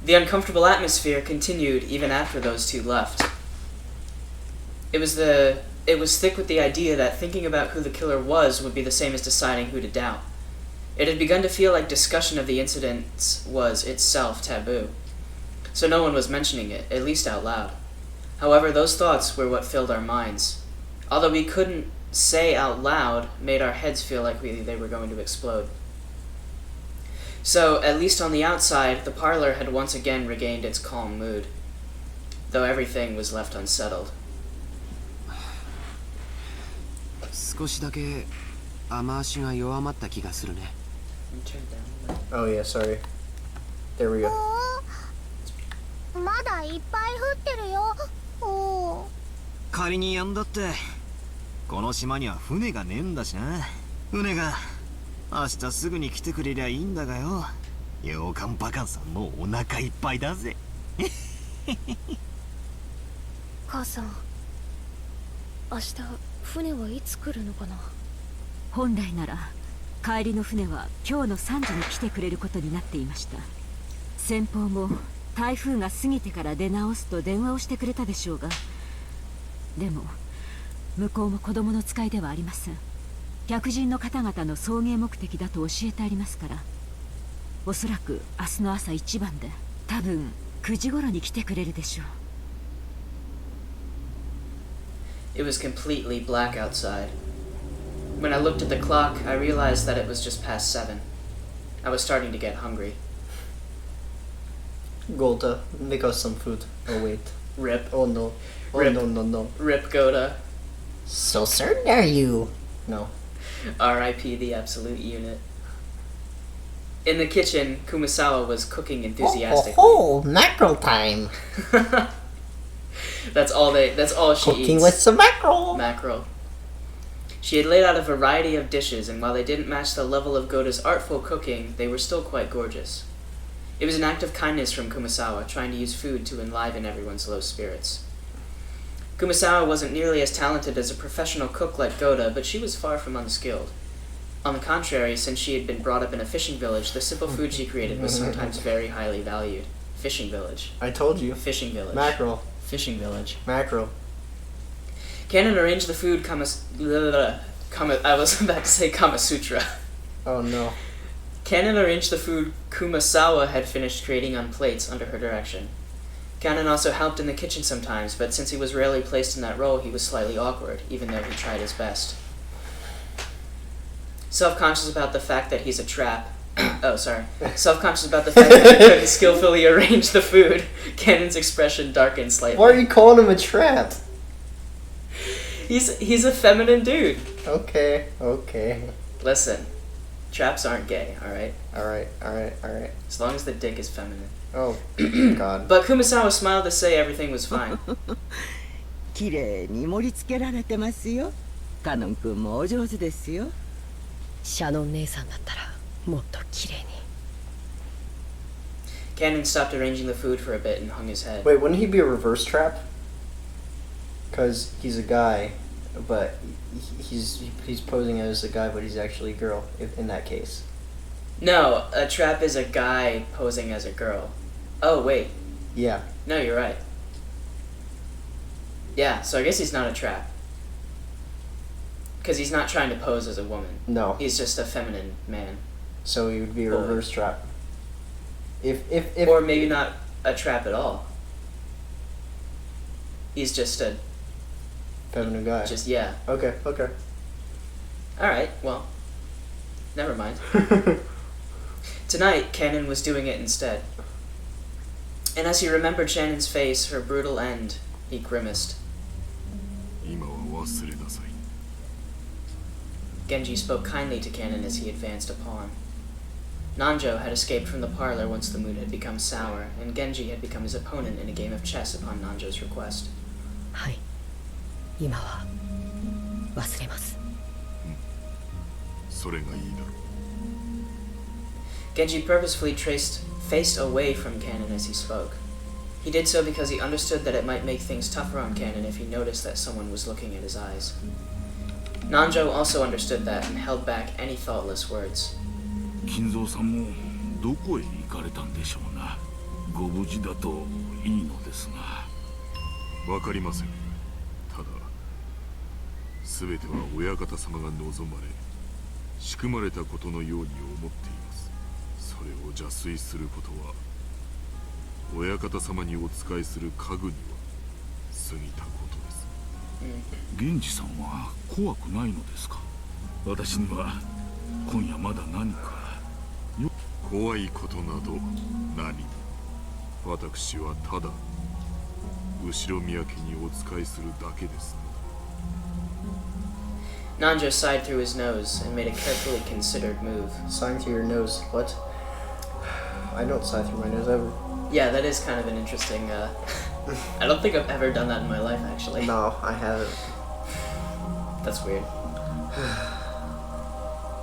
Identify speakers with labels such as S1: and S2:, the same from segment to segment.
S1: The uncomfortable atmosphere continued even after those two left. It was thick with the idea that thinking about who the killer was would be the same as deciding who to doubt. It had begun to feel like discussion of the incidents was itself taboo. So no one was mentioning it, at least out loud. However, those thoughts were what filled our minds. Although we couldn't say out loud, made our heads feel like they were going to explode. So, at least on the outside, the parlor had once again regained its calm mood, though everything was left unsettled.
S2: 少しだけ雨足が弱まった気がするね。
S3: Oh yeah, sorry. There we go.
S4: まだいっぱい降ってるよ。おー。
S5: 仮にやんだって、この島には船がねえんだしな。船が明日すぐに来てくれりゃいいんだがよ。洋館バカンさんもうお腹いっぱいだぜ。
S4: 母さん、明日船はいつ来るのかな。
S6: 本来なら帰りの船は今日の3時に来てくれることになっていました。先方も台風が過ぎてから出直すと電話をしてくれたでしょうが、でも向こうも子供の使いではありません。客人の方々の送迎目的だと教えてありますから、おそらく明日の朝一番で、多分9時頃に来てくれるでしょう。
S1: It was completely black outside. When I looked at the clock, I realized that it was just past 7. I was starting to get hungry.
S3: Golda, make us some food. Oh wait.
S1: Rip.
S3: Oh no. Oh
S1: Rip.
S3: no.
S1: Rip Goda.
S3: So certain are you? No.
S1: R.I.P. the absolute unit. In the kitchen, Kumasawa was cooking enthusiastically.
S3: Oh, mackerel time.
S1: That's all she
S3: Cooking
S1: eats.
S3: with some mackerel.
S1: Mackerel. She had laid out a variety of dishes, and while they didn't match the level of Goda's artful cooking, they were still quite gorgeous. It was an act of kindness from Kumasawa, trying to use food to enliven everyone's low spirits. Kumasawa wasn't nearly as talented as a professional cook like Goda, but she was far from unskilled. On the contrary, since she had been brought up in a fishing village, the simple food she created was sometimes very highly valued. Fishing village.
S3: I told you.
S1: Fishing village.
S3: Mackerel.
S1: Fishing village.
S3: Mackerel.
S1: Cannon arranged the food I was about to say Kama Sutra.
S3: Oh no.
S1: Cannon arranged the food Kumasawa had finished creating on plates under her direction. Cannon also helped in the kitchen sometimes, but since he was rarely placed in that role, he was slightly awkward, even though he tried his best. Self-conscious about the fact that he's a trap... Self-conscious about the fact that he couldn't skillfully arrange the food, Cannon's expression darkened slightly.
S3: Why are you calling him a trap?
S1: He's a feminine dude.
S3: Okay.
S1: Listen, traps aren't gay, alright?
S3: Alright.
S1: As long as the dick is feminine.
S3: Oh, God.
S1: But Kumasawa smiled to say everything was fine.
S7: 綺麗に盛り付けられてますよ。カノン君もお上手ですよ。
S8: シャノン姉さんだったらもっと綺麗に。
S1: Cannon stopped arranging the food for a bit and hung his head.
S3: Wait, wouldn't he be a reverse trap? Because he's a guy, but he's posing as a guy, but he's actually a girl, in that case.
S1: No, a trap is a guy posing as a girl. Oh, wait.
S3: Yeah.
S1: No, you're right. Yeah, so I guess he's not a trap. Because he's not trying to pose as a woman.
S3: No.
S1: He's just a feminine man.
S3: So he would be a reverse trap. If
S1: Or maybe not a trap at all. He's just a...
S3: feminine guy.
S1: Just, yeah.
S3: Okay.
S1: Alright, well. Never mind. Tonight, Cannon was doing it instead. And as he remembered Shannon's face, her brutal end, he grimaced. Genji spoke kindly to Cannon as he advanced a pawn. Nanjo had escaped from the parlor once the mood had become sour, and Genji had become his opponent in a game of chess upon Nanjo's request.
S8: はい。今は忘れます。
S9: それがいいだろう。
S1: Genji purposefully faced away from Cannon as he spoke. He did so because he understood that it might make things tougher on Cannon if he noticed that someone was looking at his eyes. Nanjo also understood that and held back any thoughtless words.
S9: 金蔵さんもどこへ行かれたんでしょうな。ご無事だといいのですが。
S10: わかりません。ただ全ては親方様が望まれ仕組まれたことのように思っています。それを邪推することは親方様にお仕えする家具には過ぎたことです。
S9: 源氏さんは怖くないのですか？私には今夜まだ何か。
S10: 怖いことなど何も。私はただ後ろ宮家にお仕えするだけです。
S1: Nanjo sighed through his nose and made a carefully considered move.
S3: Sighing through your nose. What? I don't sigh through my nose ever.
S1: Yeah, that is kind of an interesting, I don't think I've ever done that in my life, actually.
S3: No, I haven't.
S1: That's weird.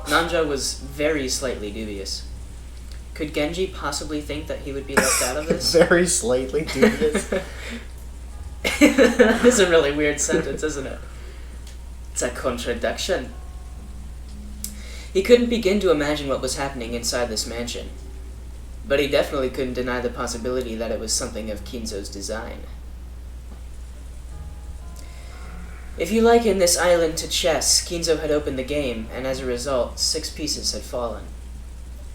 S1: Nanjo was very slightly dubious. Could Genji possibly think that he would be left out of this?
S3: Very slightly dubious.
S1: That is a really weird sentence, isn't it? It's a contradiction. He couldn't begin to imagine what was happening inside this mansion. But he definitely couldn't deny the possibility that it was something of Kinzo's design. If you liken this island to chess, Kinzo had opened the game, and as a result, 6 pieces had fallen.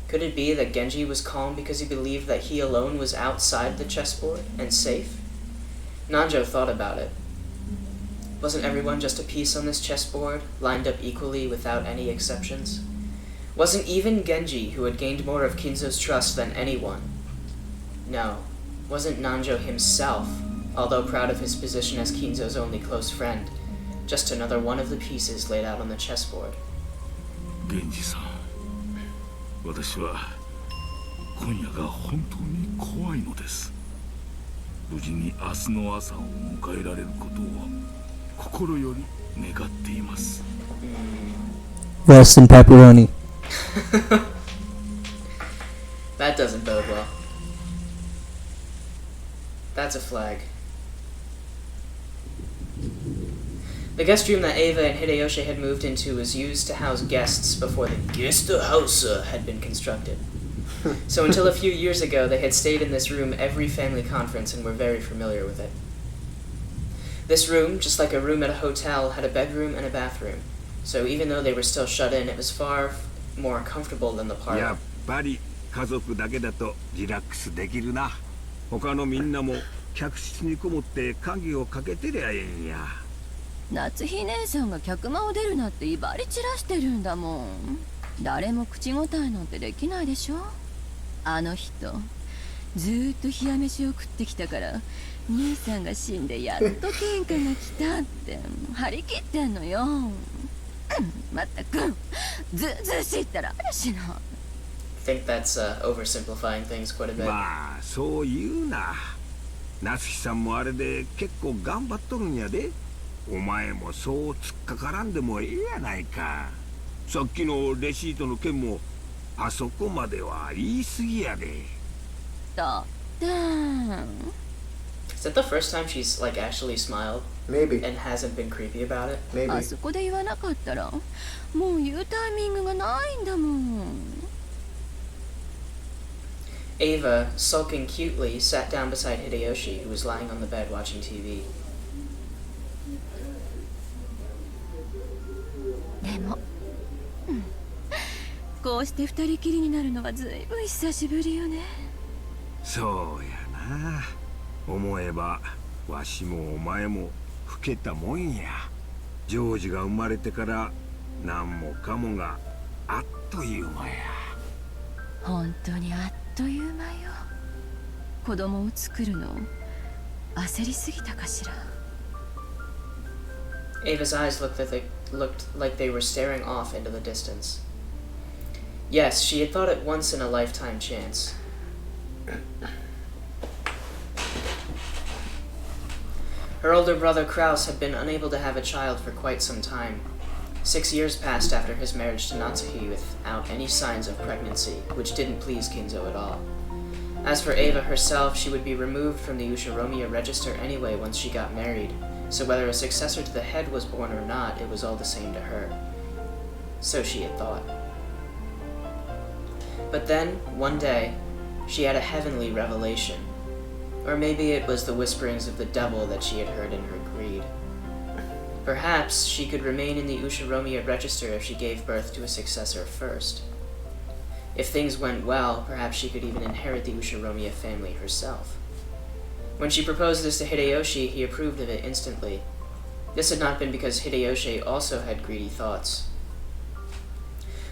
S1: Could it be that Genji was calm because he believed that he alone was outside the chessboard and safe? Nanjo thought about it. Wasn't everyone just a piece on this chessboard, lined up equally without any exceptions? Wasn't even Genji, who had gained more of Kinzo's trust than anyone? No, wasn't Nanjo himself, although proud of his position as Kinzo's only close friend, just another one of the pieces laid out on the chessboard?
S9: Genji-san, 私は今夜が本当に怖いのです。無事に明日の朝を迎えられることを心より願っています。
S3: Rest in pepperoni.
S1: That doesn't bode well. That's a flag. The guest room that Eva and Hideyoshi had moved into was used to house guests before the guest house had been constructed. So until a few years ago, they had stayed in this room every family conference and were very familiar with it. This room, just like a room at a hotel, had a bedroom and a bathroom. So even though they were still shut in, it was far more comfortable than the parlor.
S5: やっぱり家族だけだとリラックスできるな。他のみんなも客室にこもって鍵をかけてりゃええんや。
S6: 夏日姉さんが客間を出るなって威張り散らしてるんだもん。誰も口答えなんてできないでしょ。あの人ずーっと冷や飯を食ってきたから兄さんが死んでやっと喧嘩が来たって張り切ってんのよ。まったくずうずうしいったら嵐の。
S1: I think that's oversimplifying things quite a bit.
S5: まあそう言うな。夏日さんもあれで結構頑張っとるんやで。お前もそう突っかからんでもええやないか。さっきのレシートの件もあそこまでは言い過ぎやで。
S6: だってん。
S1: Is that the first time she's like actually smiled?
S3: Maybe.
S1: And hasn't been creepy about it?
S3: Maybe.
S6: あそこで言わなかったらもう言うタイミングがないんだもん。
S1: Ava, sulking cutely, sat down beside Hideyoshi, who was lying on the bed watching TV.
S6: でも、こうして二人きりになるのはずいぶん久しぶりよね。
S5: そうやな。思えばわしもお前も老けたもんや。ジョージが生まれてから何もかもがあっという間や。
S6: 本当にあっという間よ。子供を作るの焦りすぎたかしら。
S1: Ava's eyes looked like they were staring off into the distance. Yes, she had thought it once in a lifetime chance. Her older brother Kraus had been unable to have a child for quite some time. 6 years passed after his marriage to Natsuhi without any signs of pregnancy, which didn't please Kinzo at all. As for Ava herself, she would be removed from the Ushiromiya register anyway once she got married, so whether a successor to the head was born or not, it was all the same to her. So she had thought. But then, one day, She had a heavenly revelation. Or maybe it was the whisperings of the devil that she had heard in her greed. Perhaps she could remain in the Ushiromiya register if she gave birth to a successor first. If things went well, perhaps she could even inherit the Ushiromiya family herself. When she proposed this to Hideyoshi, he approved of it instantly. This had not been because Hideyoshi also had greedy thoughts.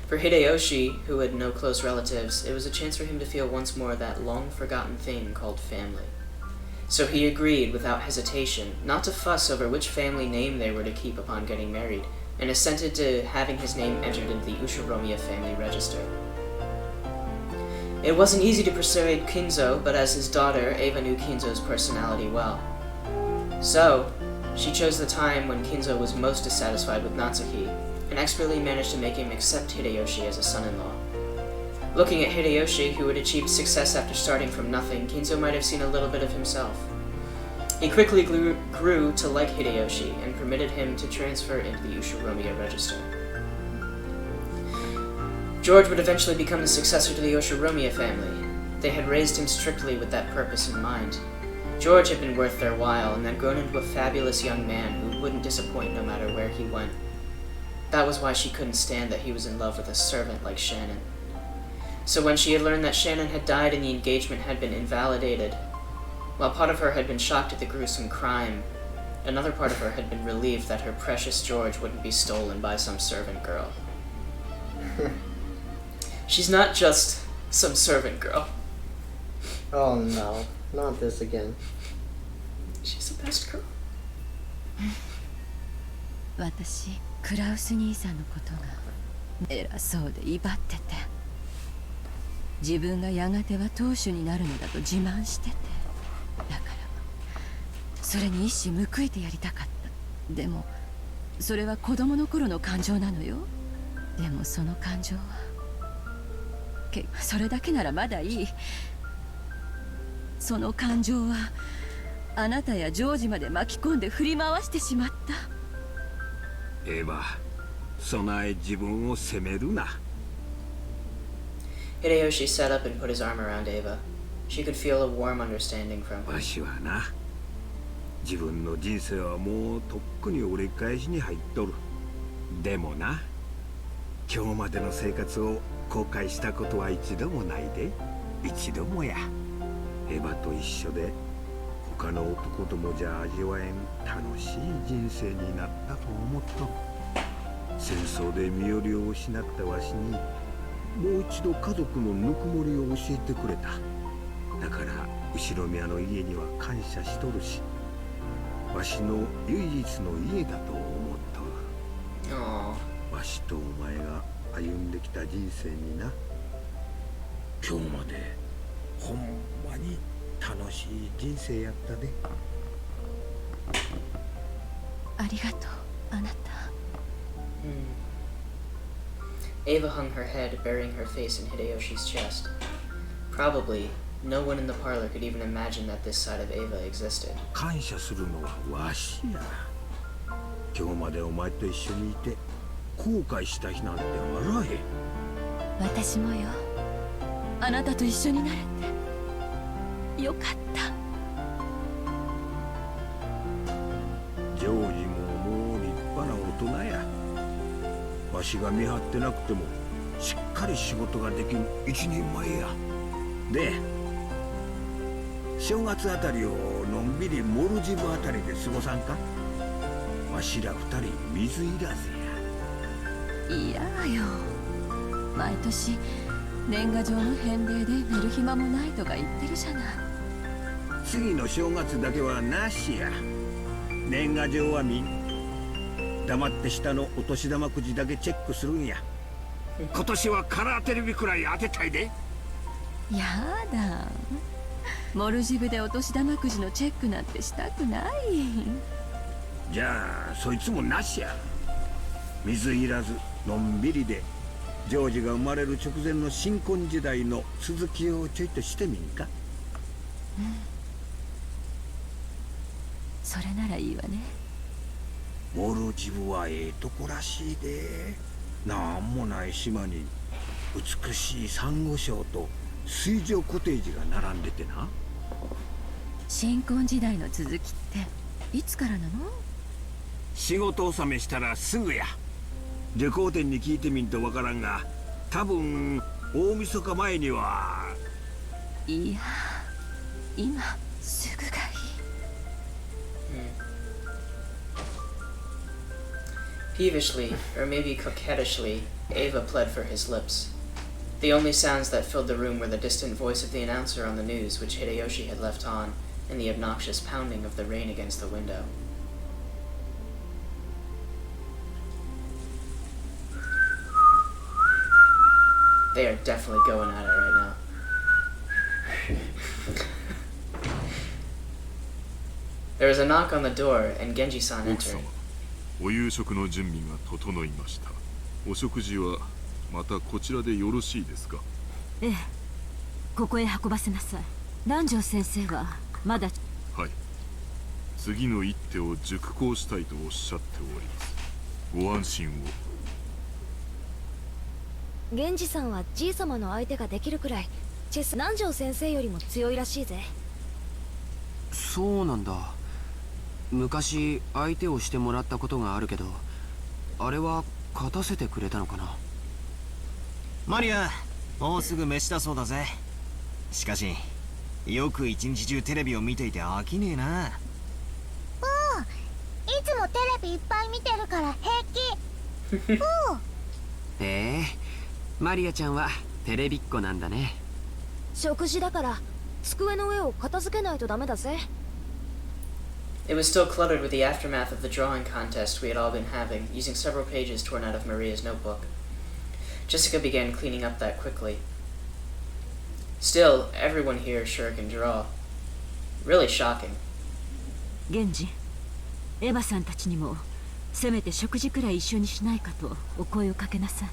S1: For Hideyoshi, who had no close relatives, it was a chance for him to feel once more that long-forgotten thing called family. So he agreed without hesitation not to fuss over which family name they were to keep upon getting married, and assented to having his name entered into the Ushiromiya family register. It wasn't easy to persuade Kinzo, but as his daughter, Eva knew Kinzo's personality well. So, she chose the time when Kinzo was most dissatisfied with Natsuki, and expertly managed to make him accept Hideyoshi as a son-in-law. Looking at Hideyoshi, who had achieved success after starting from nothing, Kinzo might have seen a little bit of himself. He quickly grew to like Hideyoshi, and permitted him to transfer into the Ushiromiya register. George would eventually become the successor to the Ushiromiya family. They had raised him strictly with that purpose in mind. George had been worth their while, and had grown into a fabulous young man who wouldn't disappoint no matter where he went. That was why she couldn't stand that he was in love with a servant like Shannon. So when she had learned that Shannon had died and the engagement had been invalidated, while part of her had been shocked at the gruesome crime, another part of her had been relieved that her precious George wouldn't be stolen by some servant girl. She's not just some servant girl.
S3: Oh no, not this again.
S1: She's the best girl.
S6: 私クラウス兄さんのことが偉そうで威張ってて、自分がやがては当主になるのだと自慢してて、だからそれに一矢報いてやりたかった。でもそれは子供の頃の感情なのよ。でもその感情はそれだけならまだいい。その感情はあなたやジョージまで巻き込んで振り回してしまった。
S11: エヴァ、備え自分を責めるな。
S1: Hideyoshi sat up and put his arm around Eva. She could feel a warm understanding from him.
S11: わしはな、自分の人生はもうとっくに折り返しに入っとる。でもな、今日までの生活を後悔したことは一度もないで。一度もや。エヴァと一緒で他の男ともじゃ味わえん楽しい人生になったと思っとる。戦争で身寄りを失ったわしにもう一度家族のぬくもりを教えてくれた。だから後ろ宮の家には感謝しとるし、わしの唯一の家だと思っとる。わしとお前が歩んできた人生にな、今日までほんまに楽しい人生やったで。
S6: ありがとう、あなた。
S1: Eva hung her head, burying her face in Hideyoshi's chest. Probably, no one in the parlor could even imagine that this side of Eva existed.
S11: 感謝するのはわしや。今日までお前と一緒にいて後悔した日なんてあらへん。
S6: 私もよ。あなたと一緒になれてよかった。
S11: ジョージももう立派な大人や。わしが見張ってなくてもしっかり仕事ができる一人前や。で、正月あたりをのんびりモルジブあたりで過ごさんか。わしら二人水いらずや。
S6: いやよ、毎年年賀状の返礼で寝る暇もないとか言ってるじゃない。
S11: 次の正月だけはなしや。年賀状は見ん。黙って下のお年玉くじだけチェックするんや。今年はカラーテレビくらい当てたいで。
S6: やだ、モルジブでお年玉くじのチェックなんてしたくない。
S11: じゃあそいつもなしや。水いらずのんびりでジョージが生まれる直前の新婚時代の続きをちょいとしてみんか。
S6: それならいいわね。
S11: モルジブはええとこらしいで。なんもない島に美しいサンゴ礁と水上コテージが並んでてな。
S6: 新婚時代の続きっていつからなの？
S11: 仕事納めしたらすぐや。旅行店に聞いてみんとわからんが、多分大晦日前には。
S6: いや、今すぐがいい。
S1: Peevishly, or maybe coquettishly, Ava pled for his lips. The only sounds that filled the room were the distant voice of the announcer on the news, which Hideyoshi had left on, and the obnoxious pounding of the rain against the window. They are definitely going at it right now. There was a knock on the door, and Genji-san entered.
S10: お夕食の準備が整いました。お食事はまたこちらでよろしいですか？
S6: ええ、ここへ運ばせなさい。南條先生はまだ。
S10: はい。次の一手を熟考したいとおっしゃっております。ご安心を。
S4: 源氏さんはじい様の相手ができるくらいチェス南條先生よりも強いらしいぜ。
S2: そうなんだ。昔相手をしてもらったことがあるけど、あれは勝たせてくれたのかな。
S5: マリア、もうすぐ飯だそうだぜ。しかしよく一日中テレビを見ていて飽きねえな。
S12: いつもテレビいっぱい見てるから平気。
S2: マリアちゃんはテレビっ子なんだね。
S4: 食事だから机の上を片付けないとダメだぜ。
S1: It was still cluttered with the aftermath of the drawing contest we had all been having, using several pages torn out of Maria's notebook. Jessica began cleaning up that quickly. Still, everyone here sure can draw. Really shocking.
S6: 源氏、エヴァさんたちにもせめて食事くらい一緒にしないかとお声をかけなさい。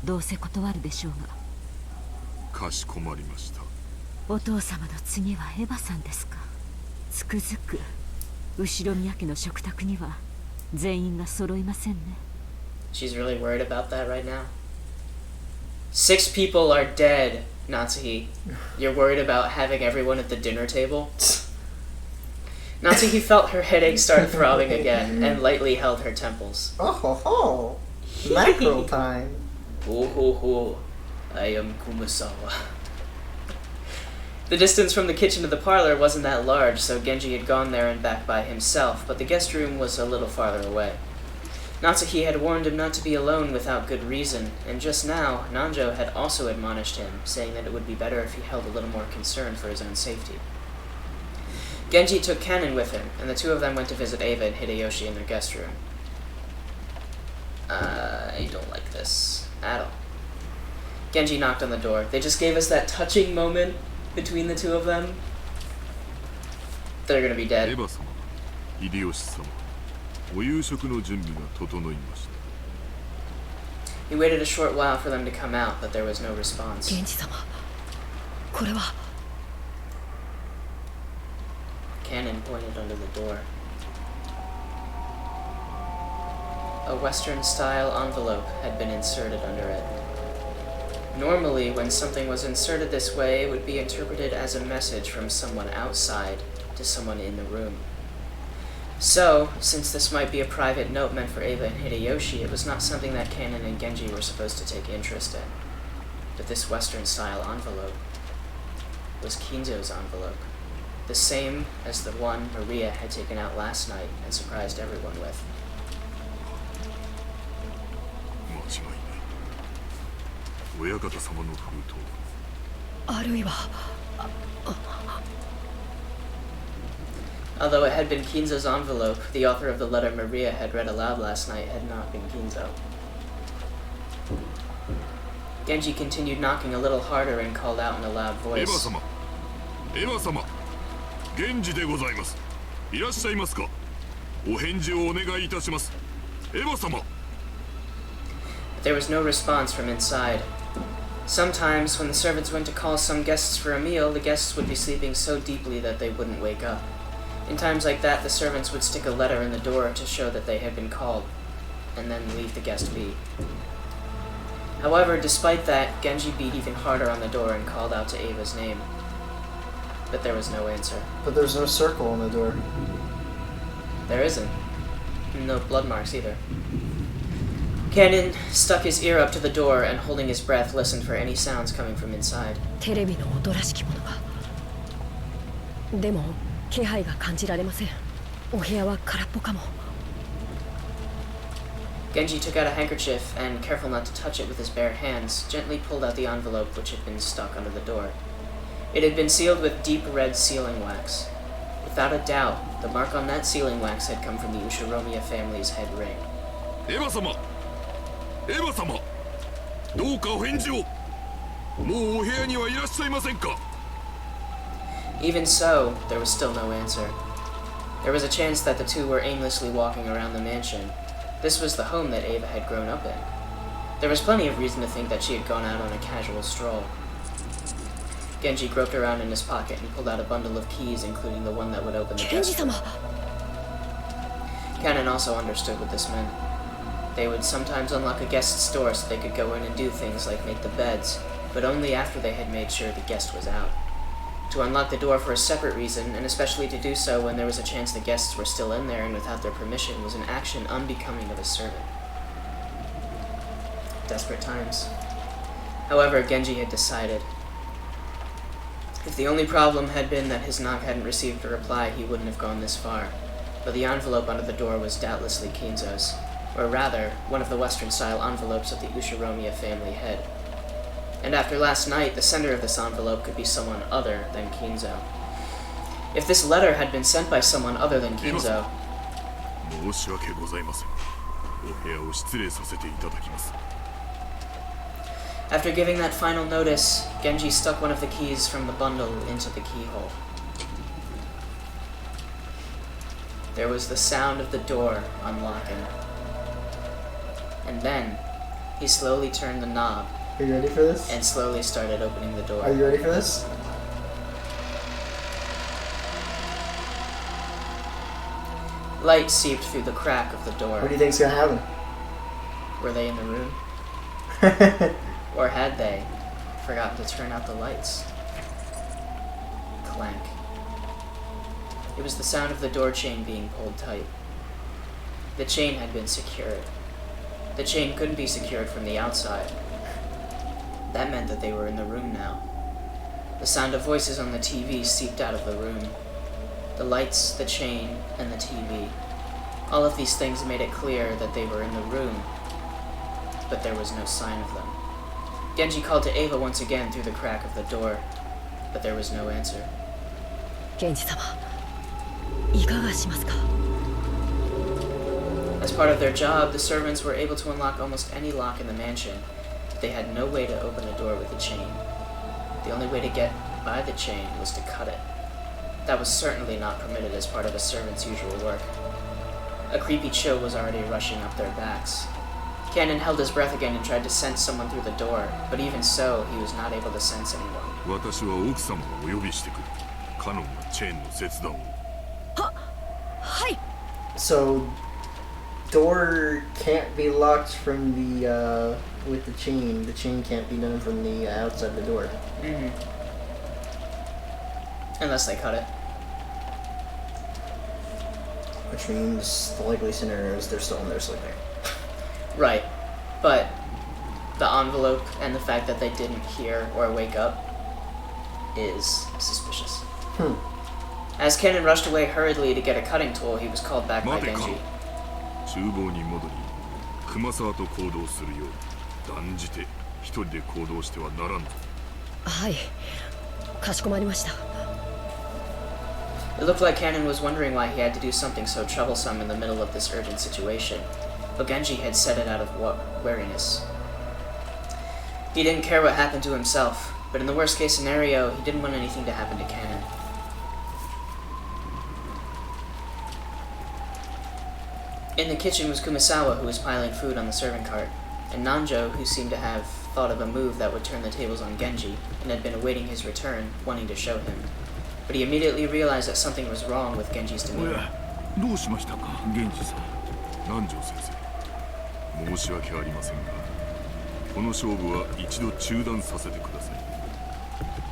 S6: どうせ断るでしょうが。
S10: かしこまりました。
S6: お父様の次はエヴァさんですか。つくづく後宮家の食卓には全員が揃いませんね。
S1: She's really worried about that right now. 6 people are dead, Natsuhi. You're worried about having everyone at the dinner table? Natsuhi felt her headache start throbbing again and lightly held her temples.
S3: Oh ho ho! Mackerel time!
S1: Oh ho ho! I am Kumasawa. The distance from the kitchen to the parlor wasn't that large, so Genji had gone there and back by himself, but the guest room was a little farther away. Natsuhi had warned him not to be alone without good reason, and just now, Nanjo had also admonished him, saying that it would be better if he held a little more concern for his own safety. Genji took Kanon with him, and the two of them went to visit Ava and Hideyoshi in their guest room. I don't like this at all. Genji knocked on the door. They just gave us that touching moment between the two of them. They're gonna be dead.
S10: エヴァ様、秀吉様、お夕食の準備が整いました。
S1: He waited a short while for them to come out, but there was no response.
S8: 源氏様、これは。
S1: Cannon pointed under the door. A Western-style envelope had been inserted under it. Normally, when something was inserted this way, it would be interpreted as a message from someone outside to someone in the room. So, since this might be a private note meant for Ava and Hideyoshi, it was not something that Kanon and Genji were supposed to take interest in. But this Western-style envelope was Kinzo's envelope, the same as the one Maria had taken out last night and surprised everyone with.
S10: 間違いない。親方様の封筒。
S8: あるいは。
S1: Although it had been Kinzo's envelope, the author of the letter Maria had read aloud last night had not been Kinzo. Genji continued knocking a little harder and called out in a loud
S10: エヴァ
S1: voice.
S10: 様、エヴァ様、源氏でございます。いらっしゃいますか。お返事をお願いいたします。エヴァ様。
S1: There was no response from inside. Sometimes, when the servants went to call some guests for a meal, the guests would be sleeping so deeply that they wouldn't wake up. In times like that, the servants would stick a letter in the door to show that they had been called, and then leave the guest be. However, despite that, Genji beat even harder on the door and called out to Ava's name. But there was no answer.
S3: But there's no circle on the door.
S1: There isn't. No blood marks either. Cannon stuck his ear up to the door and, holding his breath, listened for any sounds coming from inside.
S8: テレビの音らしきものが。でも気配が感じられません。お部屋は空っぽかも。
S1: Genji took out a handkerchief and, careful not to touch it with his bare hands, gently pulled out the envelope which had been stuck under the door. It had been sealed with deep red sealing wax. Without a doubt, the mark on that sealing wax had come from the Ushiromiya family's head ring.
S10: エヴァ様、エヴァ様、どうかお返事を。もうお部屋にはいらっしゃいませんか。
S1: Even so, there was still no answer. There was a chance that the two were aimlessly walking around the mansion. This was the home that Ava had grown up in. There was plenty of reason to think that she had gone out on a casual stroll. Genji groped around in his pocket and pulled out a bundle of keys, including the one that would open the guest room. Cannon also understood what this meant. They would sometimes unlock a guest's door so they could go in and do things like make the beds, but only after they had made sure the guest was out. To unlock the door for a separate reason, and especially to do so when there was a chance the guests were still in there and without their permission, was an action unbecoming of a servant. Desperate times. However, Genji had decided. If the only problem had been that his knock hadn't received a reply, he wouldn't have gone this far. But the envelope under the door was doubtlessly Kinzo's, or rather, one of the Western-style envelopes that the Ushiromiya family had. And after last night, the sender of this envelope could be someone other than Kinzo. If this letter had been sent by someone other than Kinzo...
S10: 申し訳ございません。お部屋を失礼させていただきます。
S1: After giving that final notice, Genji stuck one of the keys from the bundle into the keyhole. There was the sound of the door unlocking. And then, he slowly turned the knob.
S3: Are you ready for this?
S1: And slowly started opening the door.
S3: Are you ready for this?
S1: Light seeped through the crack of the door.
S3: What do you think's gonna happen?
S1: Were they in the room? Or had they forgotten to turn out the lights? Clank. It was the sound of the door chain being pulled tight. The chain had been secured. The chain couldn't be secured from the outside. That meant that they were in the room now. The sound of voices on the TV seeped out of the room. The lights, the chain, and the TV. All of these things made it clear that they were in the room, but there was no sign of them. Genji called to Ava once again through the crack of the door, but there was no answer.
S8: Genji-sama, いかがしますか?
S1: As part of their job, the servants were able to unlock almost any lock in the mansion. They had no way to open a door with a chain. The only way to get by the chain was to cut it. That was certainly not permitted as part of a servant's usual work. A creepy chill was already rushing up their backs. Cannon held his breath again and tried to sense someone through the door, but even so, he was not able to sense anyone.
S10: 私は奥様をお呼びしてくる。カノンがチェーンの切断を。
S8: はい。
S3: So, door can't be locked from the, with the chain. The chain can't be done from the outside the door.
S1: Mm-hmm. Unless they cut it.
S3: Which means the likely scenario is they're still in there sleeping.
S1: Right. But the envelope and the fact that they didn't hear or wake up is suspicious. As Cannon rushed away hurriedly to get a cutting tool, he was called back by Genji.
S10: 厨房に戻り、熊沢と行動するよう断じて一人で行動してはならん。
S8: はい、かしこまりました。
S1: It looked like Cannon was wondering why he had to do something so troublesome in the middle of this urgent situation, but Genji had said it out of wariness. He didn't care what happened to himself, but in the worst case scenario, he didn't want anything to happen to Cannon. In the kitchen was Kumasawa, who was piling food on the serving cart, and Nanjo, who seemed to have thought of a move that would turn the tables on Genji, and had been awaiting his return, wanting to show him. But he immediately realized that something was wrong with Genji's demeanor.
S9: どうしましたか、源氏さん。
S10: 南條先生、申し訳ありませんが、この勝負は一度中断させてください。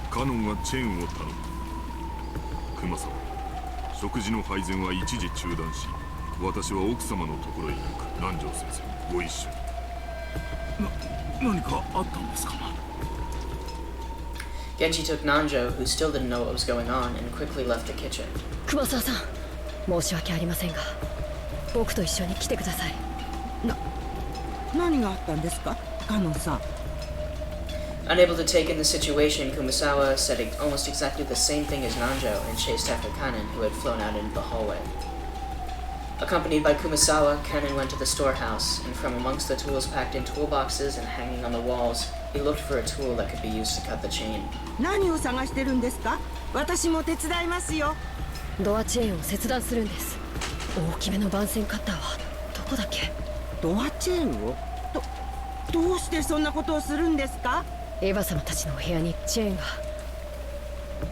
S10: カノンはチェーンを頼む。クマさん、食事の配膳は一時中断し、私は奥様のところへ行く。南條先生、ご一緒に。
S9: 何かあったんですかな。
S1: Genji took Nanjo, who still didn't know what was going on, and quickly left the kitchen.
S8: 熊沢さん、申し訳ありませんが僕と一緒に来てください。
S7: 何があったんですか、カノンさん。
S1: Unable to take in the situation, Kumasawa said almost exactly the same thing as Nanjo and chased after Kanen, who had flown out into the hallway. Accompanied by Kumasawa, Kanen went to the storehouse, and from amongst the tools packed in toolboxes and hanging on the walls, he looked for a tool that could be used to cut the chain.
S7: 何を探してるんですか。私も手伝いますよ。
S8: ドアチェーンを切断するんです。大きめの番線カッターはどこだっけ。
S7: ドアチェーンをどうしてそんなことをするんですか。
S8: エヴァ様たちのお部屋にチェーンが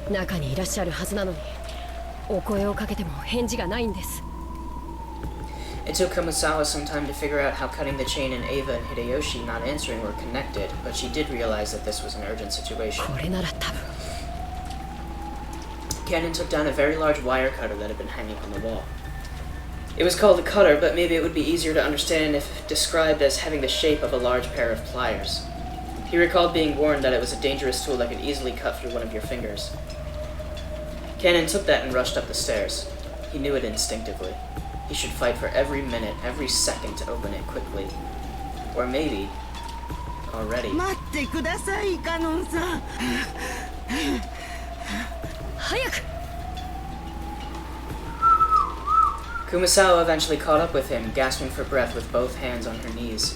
S8: 中にいらっしゃるはずなのに、お声をかけても返事がないんです。
S1: It took Kumasawa some time to figure out how cutting the chain and Ava and Hideyoshi not answering were connected, but she did realize that this was an urgent situation.
S8: これなら多分。
S1: Kanen took down a very large wire cutter that had been hanging on the wall. It was called a cutter, but maybe it would be easier to understand if described as having the shape of a large pair of pliers. He recalled being warned that it was a dangerous tool that could easily cut through one of your fingers. Kanen took that and rushed up the stairs. He knew it instinctively. He should fight for every minute, every second to open it quickly. Or maybe already.
S7: 待ってください、カノンさん。
S8: 早く。
S1: Kumasawa eventually caught up with him, gasping for breath with both hands on her knees.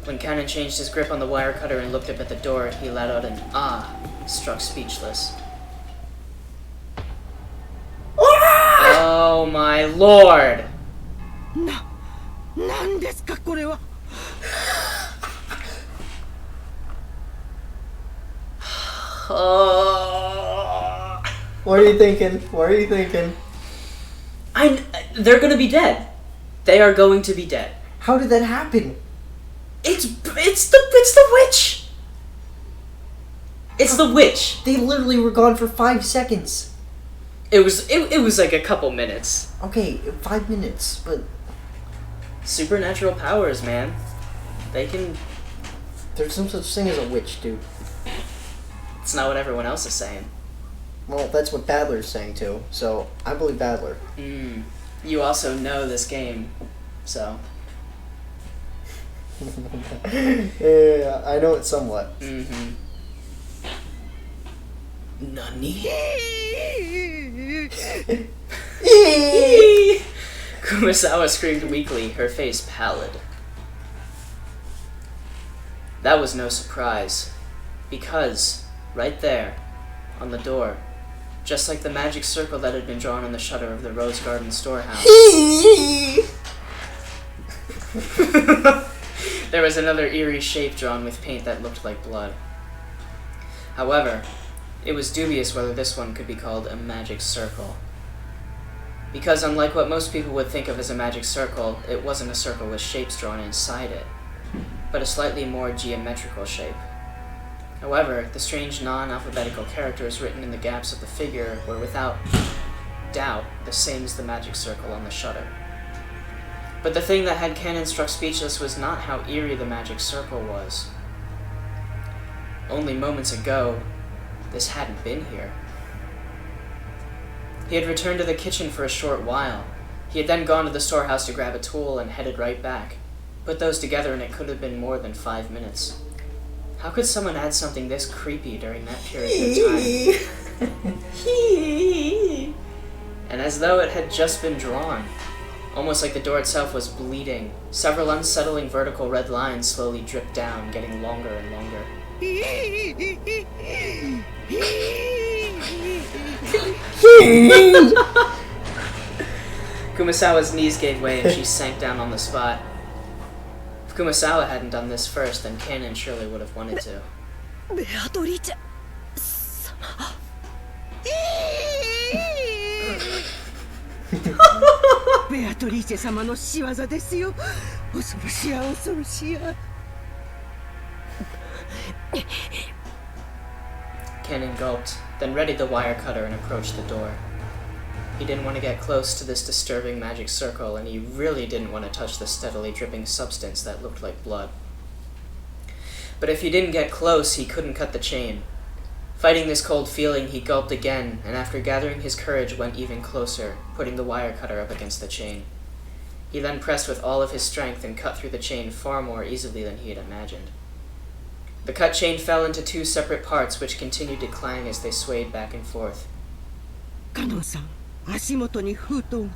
S1: When Kanen changed his grip on the wire cutter and looked up at the door, he let out an ah, struck speechless. Oh my lord!
S7: なんですかこれは。
S3: What are you thinking? What are you thinking?
S1: They're gonna be dead. They are going to be dead.
S3: How did that happen?
S1: It's the witch. It's the witch.
S3: They literally were gone for 5 seconds.
S1: It was like a couple minutes.
S3: Okay, 5 minutes, but
S1: supernatural powers, man. They can.
S3: There's no such thing as a witch, dude.
S1: It's not what everyone else is saying.
S3: Well, that's what Badler's saying too. So I believe Badler.
S1: You also know this game, so.
S3: Yeah, I know it somewhat.
S1: Nani? Kumasawa screamed weakly, her face pallid. That was no surprise, because right there, on the door, just like the magic circle that had been drawn on the shutter of the Rose Garden storehouse, there was another eerie shape drawn with paint that looked like blood. However, it was dubious whether this one could be called a magic circle. Because unlike what most people would think of as a magic circle, it wasn't a circle with shapes drawn inside it, but a slightly more geometrical shape. However, the strange non-alphabetical characters written in the gaps of the figure were without doubt the same as the magic circle on the shutter. But the thing that had Kanen struck speechless was not how eerie the magic circle was. Only moments ago, this hadn't been here. He had returned to the kitchen for a short while. He had then gone to the storehouse to grab a tool and headed right back. Put those together and it could have been more than 5 minutes. How could someone add something this creepy during that period of time? And as though it had just been drawn, almost like the door itself was bleeding, several unsettling vertical red lines slowly dripped down, getting longer and longer. Kumasawa's knees gave way and she sank down on the spot. If Kumasawa hadn't done this first, then Kanen surely would have wanted to.
S8: Beatrice.
S7: ベアトリーチェ様の仕業ですよ。恐ろしや恐ろしや。
S1: Cannon gulped, then readied the wire cutter and approached the door. He didn't want to get close to this disturbing magic circle, and he really didn't want to touch the steadily dripping substance that looked like blood. But if he didn't get close, he couldn't cut the chain. Fighting this cold feeling, he gulped again, and after gathering his courage, went even closer, putting the wire cutter up against the chain. He then pressed with all of his strength and cut through the chain far more easily than he had imagined. The cut chain fell into two separate parts, which continued to clang as they swayed back and forth.
S7: カノンさん、足元に封筒が。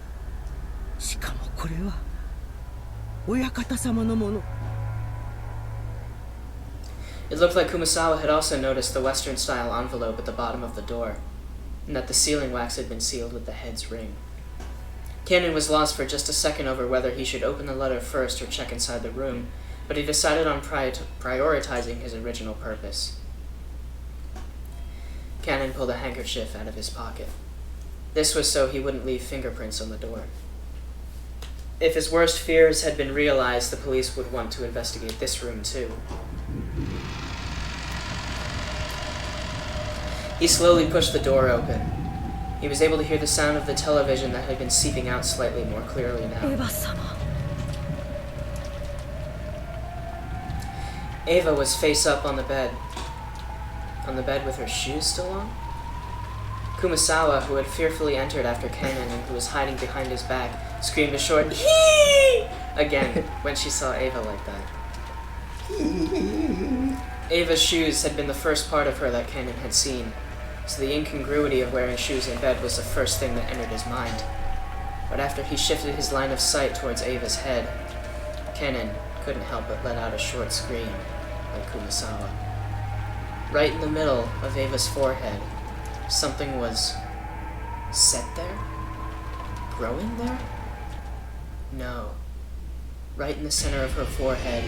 S7: しかもこれは親方様のもの。
S1: It looked like Kumasawa had also noticed the Western-style envelope at the bottom of the door, and that the sealing wax had been sealed with the head's ring. Cannon was lost for just a second over whether he should open the letter first or check inside the room, but he decided on prioritizing his original purpose. Cannon pulled a handkerchief out of his pocket. This was so he wouldn't leave fingerprints on the door. If his worst fears had been realized, the police would want to investigate this room too. He slowly pushed the door open. He was able to hear the sound of the television that had been seeping out slightly more clearly now. Eva was face up on the bed. On the bed with her shoes still on? Kumasawa, who had fearfully entered after Cannon and who was hiding behind his back, screamed a short "Hee!" again when she saw Eva like that. Eva's shoes had been the first part of her that Cannon had seen, so the incongruity of wearing shoes in bed was the first thing that entered his mind. But after he shifted his line of sight towards Eva's head, Cannon couldn't help but let out a short scream, like Kumasawa. Right in the middle of Eva's forehead, something was set there? Growing there? No. Right in the center of her forehead,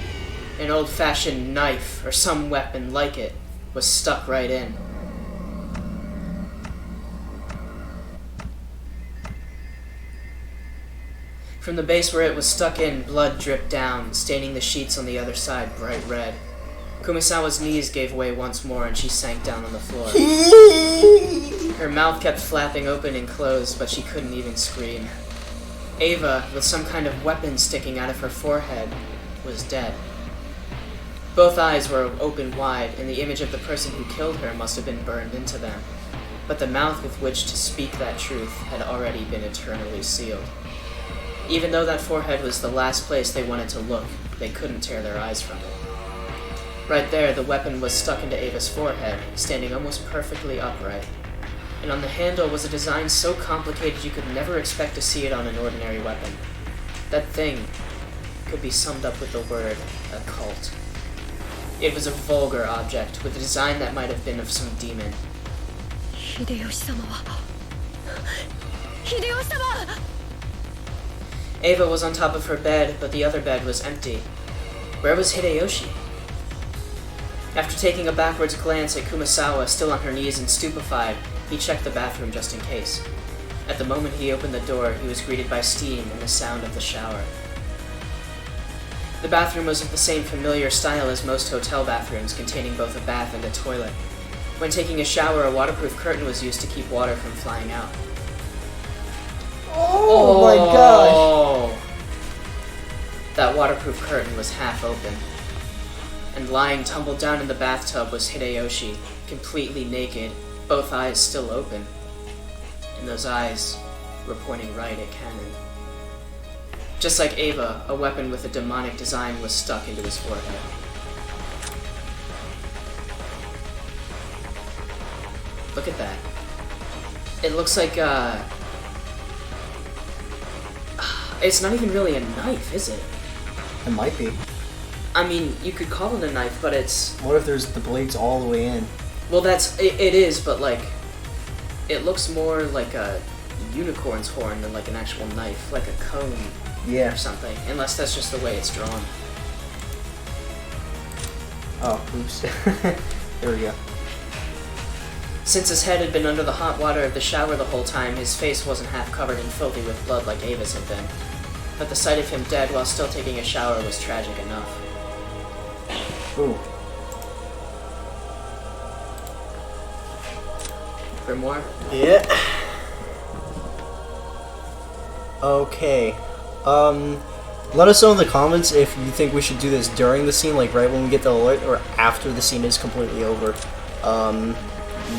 S1: an old-fashioned knife, or some weapon like it, was stuck right in. From the base where it was stuck in, blood dripped down, staining the sheets on the other side bright red. Kumasawa's knees gave way once more and she sank down on the floor. Her mouth kept flapping open and closed, but she couldn't even scream. Eva, with some kind of weapon sticking out of her forehead, was dead. Both eyes were open wide, and the image of the person who killed her must have been burned into them. But the mouth with which to speak that truth had already been eternally sealed. Even though that forehead was the last place they wanted to look, they couldn't tear their eyes from it. Right there, the weapon was stuck into Ava's forehead, standing almost perfectly upright. And on the handle was a design so complicated you could never expect to see it on an ordinary weapon. That thing could be summed up with the word occult. It was a vulgar object, with a design that might have been of some demon.
S8: Hideyoshi-sama. Hideyoshi-sama!
S1: Eva was on top of her bed, but the other bed was empty. Where was Hideyoshi? After taking a backwards glance at Kumasawa, still on her knees and stupefied, he checked the bathroom just in case. At the moment he opened the door, he was greeted by steam and the sound of the shower. The bathroom was of the same familiar style as most hotel bathrooms, containing both a bath and a toilet. When taking a shower, a waterproof curtain was used to keep water from flying out.
S3: Oh my gosh!
S1: That waterproof curtain was half open. And lying tumbled down in the bathtub was Hideyoshi, completely naked, both eyes still open. And those eyes were pointing right at Cannon. Just like Eva, a weapon with a demonic design was stuck into his forehead. Look at that. It looks like, it's not even really a knife, is it?
S3: It might be.
S1: I mean, you could call it a knife, but it's...
S3: What if there's the blades all the way in?
S1: Well, it is, but like, it looks more like a unicorn's horn than like an actual knife, like a cone or something, unless that's just the way it's drawn.
S3: Oh, oops. There we go.
S1: Since his head had been under the hot water of the shower the whole time, his face wasn't half covered and filthy with blood like Ava's had been. But the sight of him dead while still taking a shower was tragic enough.
S3: Ooh.
S1: grimoire?
S3: Yeah. Okay. Let us know in the comments if you think we should do this during the scene, like right when we get the alert, or after the scene is completely over.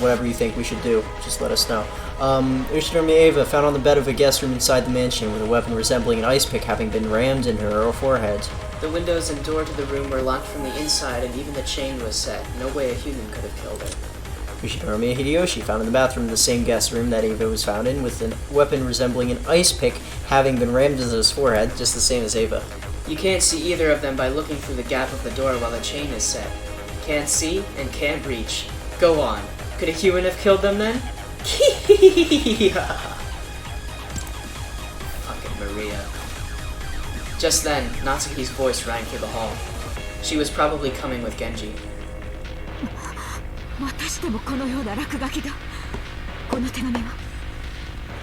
S3: Whatever you think we should do, just let us know. Ushinami Ava found on the bed of a guest room inside the mansion with a weapon resembling an ice pick having been rammed in her forehead.
S1: The windows and door to the room were locked from the inside, and even the chain was set. No way a human could have killed her.
S3: Ushinami Hideyoshi found in the bathroom the same guest room that Ava was found in, with a weapon resembling an ice pick having been rammed into his forehead, just the same as Ava.
S1: You can't see either of them by looking through the gap of the door while the chain is set. Can't see and can't reach. Go on. Could a human have killed them then? Fucking Maria. Just then, Natsuki's voice rang through the hall. She was probably coming with Genji.
S6: またしてもこのような落書きが。この手紙は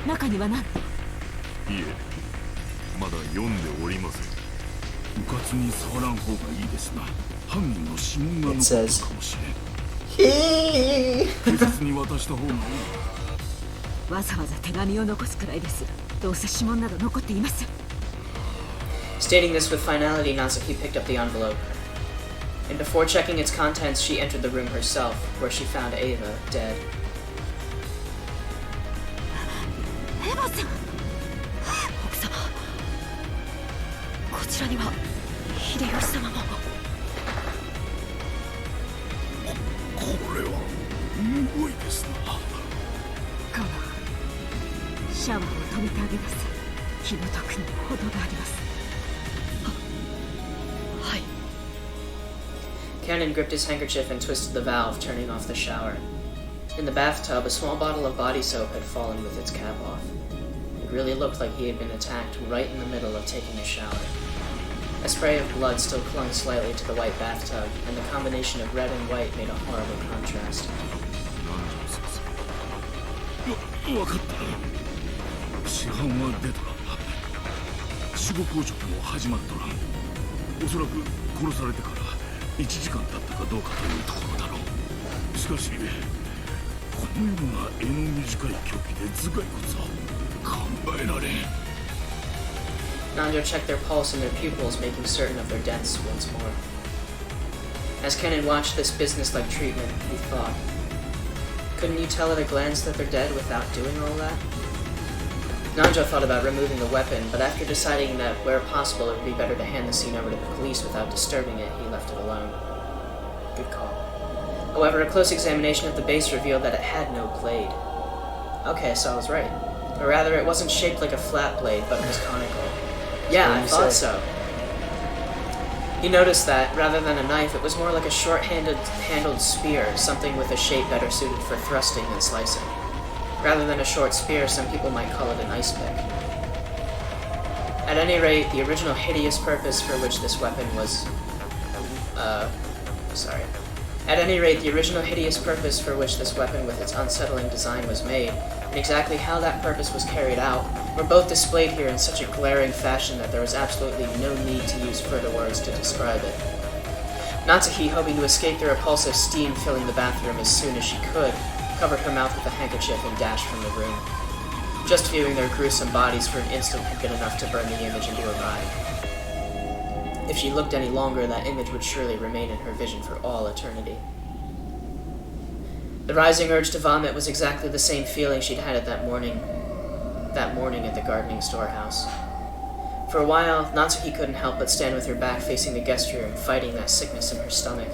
S6: 中には何？
S10: いえ、まだ読んでおりません。
S9: うかつに触らん方がいいですな。犯人の指紋が残ったかもしれん。警察に渡した方がいい。
S6: わざわざ手紙を残すくらいです。どうせ指紋など残っていません。
S1: Stating this with finality, Natsuki picked up the envelope. And before checking its contents, she entered the room herself, where she found Ava dead.
S4: エヴァさん、奥様、こちらには秀吉様も。
S9: これはむごいですな。
S6: カワ、シャワーを止めてあげなさい。気の毒に程があります。
S4: はい。
S1: Cannon gripped his handkerchief and twisted the valve, turning off the shower. In the bathtub, a small bottle of body soap had fallen with its cap off. It really looked like he had been attacked right in the middle of taking a shower. A spray of blood still clung slightly to the white bathtub, and the combination of red and white made a horrible contrast.
S9: わかった。市販は出た。死後硬直も始まっとらん。おそらく殺されてから1時間経ったかどうかというところだろう。しかし、このような柄の短い凶器で頭蓋骨は考えられん。
S1: Nanjo checked their pulse and their pupils, making certain of their deaths once more. As Kennen watched this business-like treatment, he thought, couldn't you tell at a glance that they're dead without doing all that? Nanjo thought about removing the weapon, but after deciding that where possible it would be better to hand the scene over to the police without disturbing it, he left it alone. Good call. However, a close examination of the base revealed that it had no blade. Okay, so I was right. Or rather, it wasn't shaped like a flat blade, but was conical. Yeah, I thought so. He noticed that, rather than a knife, it was more like a short-handled spear, something with a shape better suited for thrusting than slicing. Rather than a short spear, some people might call it an ice pick. At any rate, the original hideous purpose for which this weapon was... At any rate, the original hideous purpose for which this weapon with its unsettling design was made, and exactly how that purpose was carried out, were both displayed here in such a glaring fashion that there was absolutely no need to use further words to describe it. Natsuki, hoping to escape the repulsive steam filling the bathroom as soon as she could, covered her mouth with a handkerchief and dashed from the room. Just viewing their gruesome bodies for an instant had been enough to burn the image into her mind. If she looked any longer, that image would surely remain in her vision for all eternity. The rising urge to vomit was exactly the same feeling she'd had that morning at the gardening storehouse. For a while, Natsuki couldn't help but stand with her back facing the guest room, fighting that sickness in her stomach.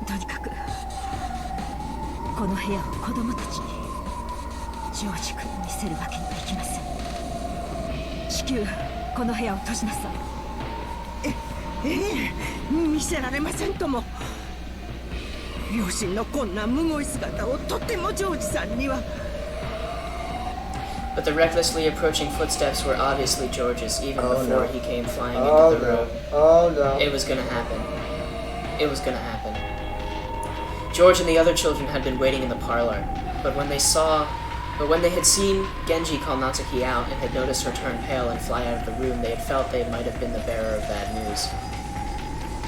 S6: とにかくこの部屋を子供たちにジョージ君に見せるわけにはいきません。至急この部屋を閉じなさい。
S7: 見せられませんとも。両親のこんなむごい姿をとてもジョージさんには。
S1: But the recklessly approaching footsteps were obviously George's even before he came flying into the room.
S3: Oh no.
S1: It was gonna happen. It was gonna happen. George and the other children had been waiting in the parlor, but when they had seen Genji call Natsuki out and had noticed her turn pale and fly out of the room, they had felt they might have been the bearer of bad news.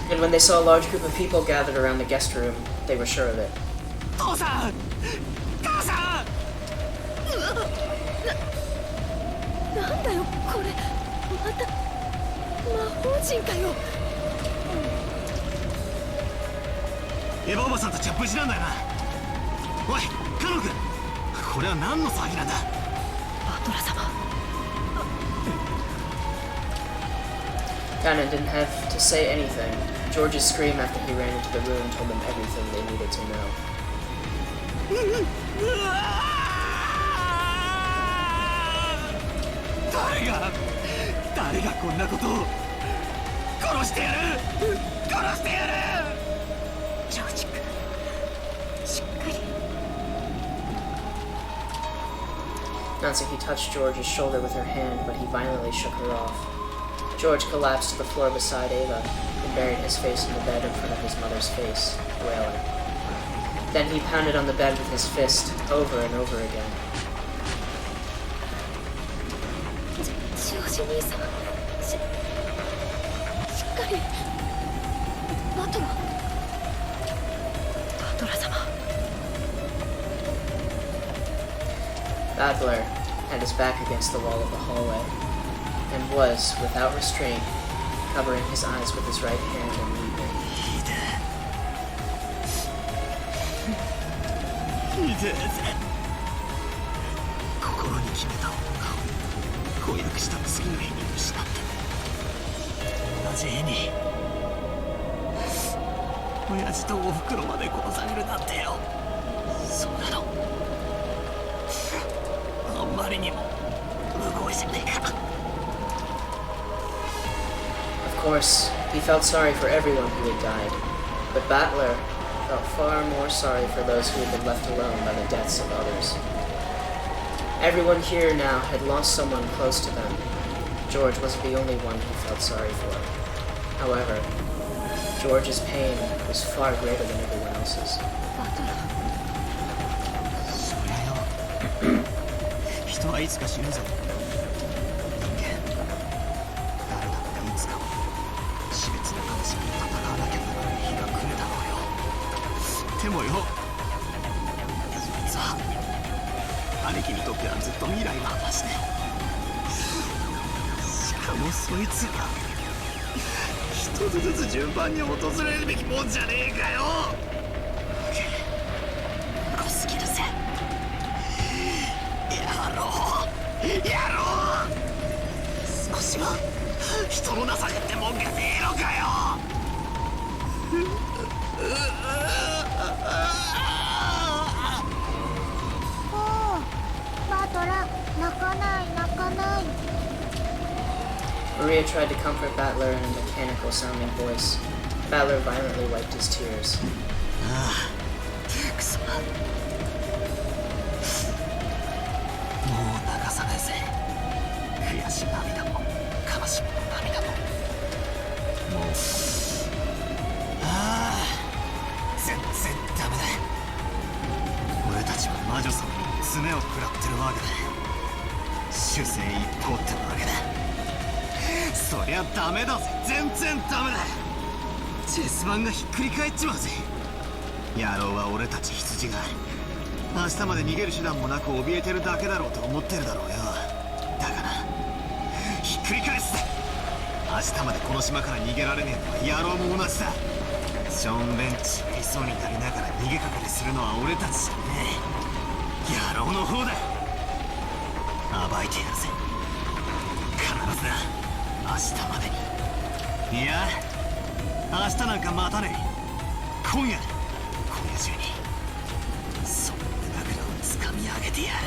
S1: And when they saw a large group of people gathered around the guest room, they were sure of it.
S5: 父さん母さん
S4: なんだよこれまた魔法陣かよ。
S5: エヴァおばさんたちは無事なんだよな。おいカノ君、これは何の騒ぎなんだ。
S4: バトラ様。
S1: Ganon didn't have to say anything. George's scream after he ran into the room told them everything they needed to know.
S5: 誰がこんなことを。殺してやる殺してやる。
S6: ジョージ君、しっかり。
S1: Natsuki touched George's shoulder with her hand, but he violently shook her off. George collapsed to the floor beside Ava and buried his face in the bed in front of his mother's face, wailing. Then he pounded on the bed with his fist over and over again.
S4: ジョージ兄さん、しっかり。バトラ様。
S1: Battler had his back against the wall of the hallway and was, without restraint, covering his eyes with his right hand and weeping.
S5: 心に決めた女を婚約した次の日に失った。同じ日に親父とおふくろまで殺されるなんてよ。そんなのあんまりにも無謀じゃねえか。
S1: Of course, he felt sorry for everyone who had died, but Battler felt far more sorry for those who had been left alone by the deaths of others. Everyone here now had lost someone close to them. George wasn't the only one he felt sorry for. However, George's pain was far greater than everyone else's.
S5: そりゃよ、人はいつか死ぬぞ。人間、誰だっていつか熾烈な悲しみに戦わなきゃならない日が来るだろうよ。でもよ、そいつは兄貴にとってはずっと未来の話で、しかもそいつが一つずつ順番に訪れるべきもんじゃねえかよ。濃すぎるぜ。やろう少しは人の情けってもんがねえのかよ。
S12: バトラ、泣かない泣かない。
S1: Maria tried to comfort Battler in a mechanical-sounding voice. Battler violently wiped his tears.
S5: ああ、くそ。もう流さねえぜ。悔し涙も悲しみの涙も。もうああ、全然ダメだ。俺たちは魔女さんに爪を食らってるわけだ。主戦一方ってわけだ。そりゃダメだぜ。全然ダメだ。チェス盤がひっくり返っちまうぜ。野郎は俺たち羊が明日まで逃げる手段もなく怯えてるだけだろうと思ってるだろうよ。だからひっくり返すぜ。明日までこの島から逃げられねえのは野郎も同じだ。しょんべんちいそうになりながら逃げかけてするのは俺たちじゃねえ。野郎の方だ。暴いてやるぜ。必ずな。明日までに。いや、明日なんか待たねえ。今夜中にその胸ぐらを掴み上げてやる。